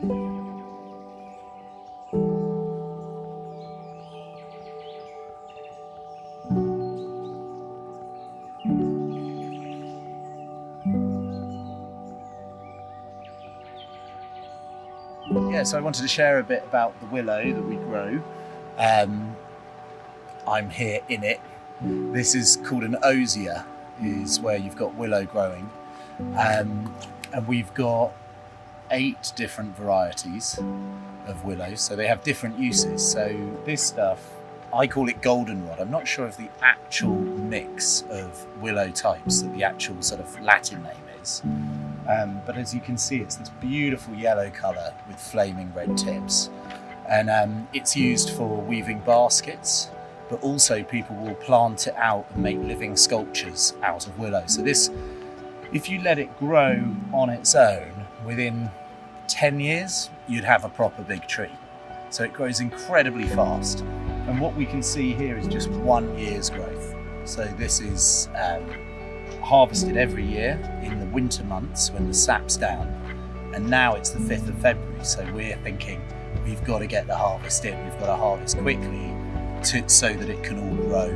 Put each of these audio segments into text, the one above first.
Yeah, so I wanted to share a bit about the willow that we grow. I'm here in it. This is called an osier, is where you've got willow growing. And we've got 8 different varieties of willow, so they have different uses. So this stuff, I call it goldenrod. I'm not sure of the actual mix of willow types, that the actual sort of Latin name is. But as you can see, it's this beautiful yellow colour with flaming red tips. And it's used for weaving baskets, but also people will plant it out and make living sculptures out of willow. So this, if you let it grow on its own, within 10 years, you'd have a proper big tree. So it grows incredibly fast. And what we can see here is just 1 year's growth. So this is harvested every year in the winter months when the sap's down. And now it's the 5th of February, so we're thinking we've got to get the harvest in. We've got to harvest quickly so that it can all grow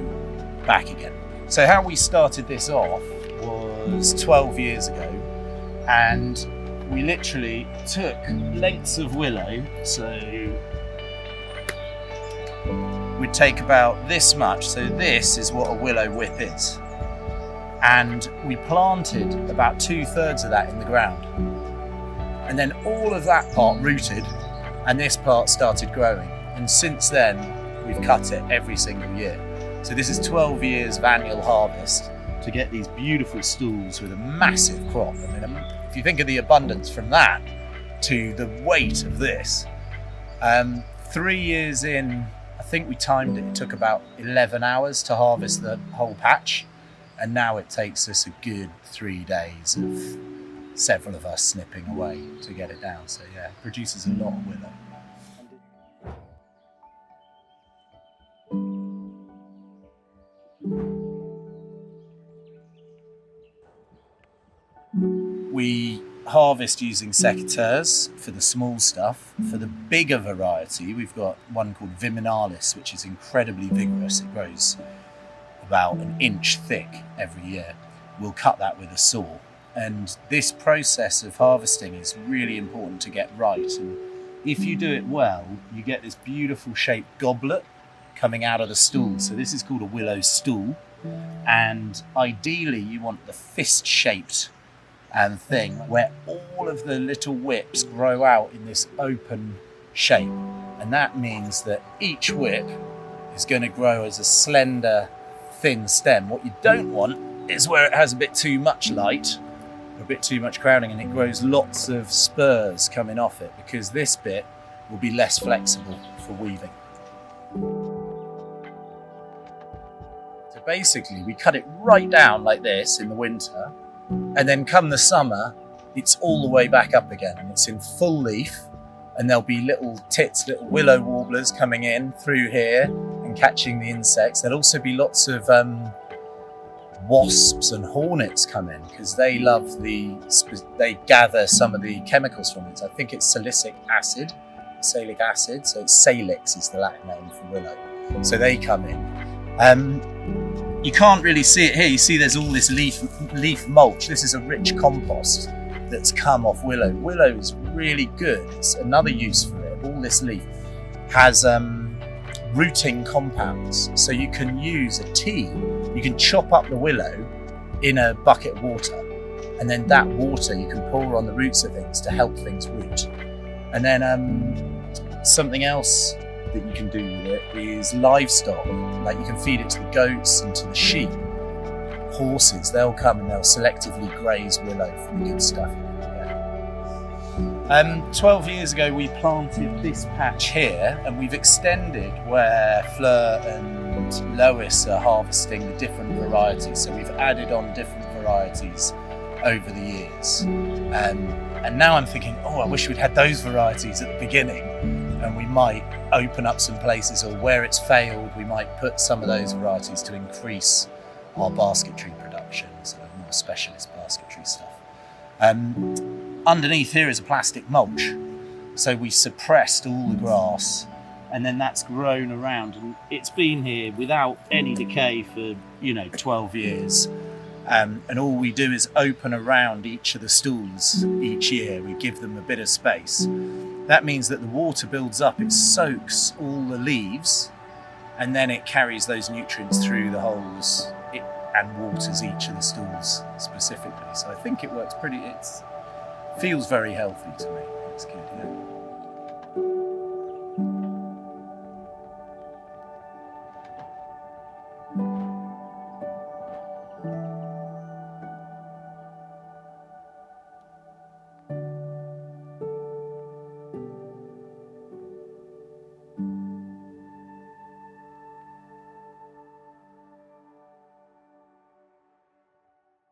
back again. So how we started this off was 12 years ago, and we literally took lengths of willow. So we'd take about this much. So this is what a willow whip is. And we planted about 2/3 of that in the ground. And then all of that part rooted, and this part started growing. And since then, we've cut it every single year. So this is 12 years of annual harvest to get these beautiful stools with a massive crop. I mean, if you think of the abundance from that to the weight of this, 3 years in, I think we timed it, it took about 11 hours to harvest the whole patch. And now it takes us a good 3 days of several of us snipping away to get it down. So yeah, it produces a lot of willow. We harvest using secateurs for the small stuff. For the bigger variety, we've got one called Viminalis, which is incredibly vigorous. It grows about 1 inch thick every year. We'll cut that with a saw. And this process of harvesting is really important to get right. And if you do it well, you get this beautiful shaped goblet coming out of the stool. So this is called a willow stool. And ideally you want the fist shaped thing where all of the little whips grow out in this open shape. And that means that each whip is going to grow as a slender, thin stem. What you don't want is where it has a bit too much light, a bit too much crowding, and it grows lots of spurs coming off it, because this bit will be less flexible for weaving. So basically we cut it right down like this in the winter, and then come the summer it's all the way back up again, and it's in full leaf, and there'll be little tits, little willow warblers coming in through here and catching the insects. There'll also be lots of wasps and hornets come in, because they love they gather some of the chemicals from it. I think it's salicylic acid, so it's salix is the Latin name for willow. So they come in. You can't really see it here. You see there's all this leaf mulch. This is a rich compost that's come off willow. Willow is really good. It's another use for it. All this leaf has rooting compounds. So you can use a tea. You can chop up the willow in a bucket of water, and then that water you can pour on the roots of things to help things root. And then something else that you can do with it is livestock. Like you can feed it to the goats and to the sheep. Horses, they'll come and they'll selectively graze willow for the good stuff. 12 years ago we planted this patch here, and we've extended where Fleur and Lois are harvesting the different varieties. So we've added on different varieties over the years. And now I'm thinking, I wish we'd had those varieties at the beginning, and we might open up some places, or where it's failed, we might put some of those varieties to increase our basketry production, sort of more specialist basketry stuff. Underneath here is a plastic mulch. So we suppressed all the grass, and then that's grown around, and it's been here without any decay for 12 years. And all we do is open around each of the stools each year. We give them a bit of space. That means that the water builds up, it soaks all the leaves, and then it carries those nutrients through the holes and waters each of the stools specifically. So I think it works it feels very healthy to me. It's good, yeah.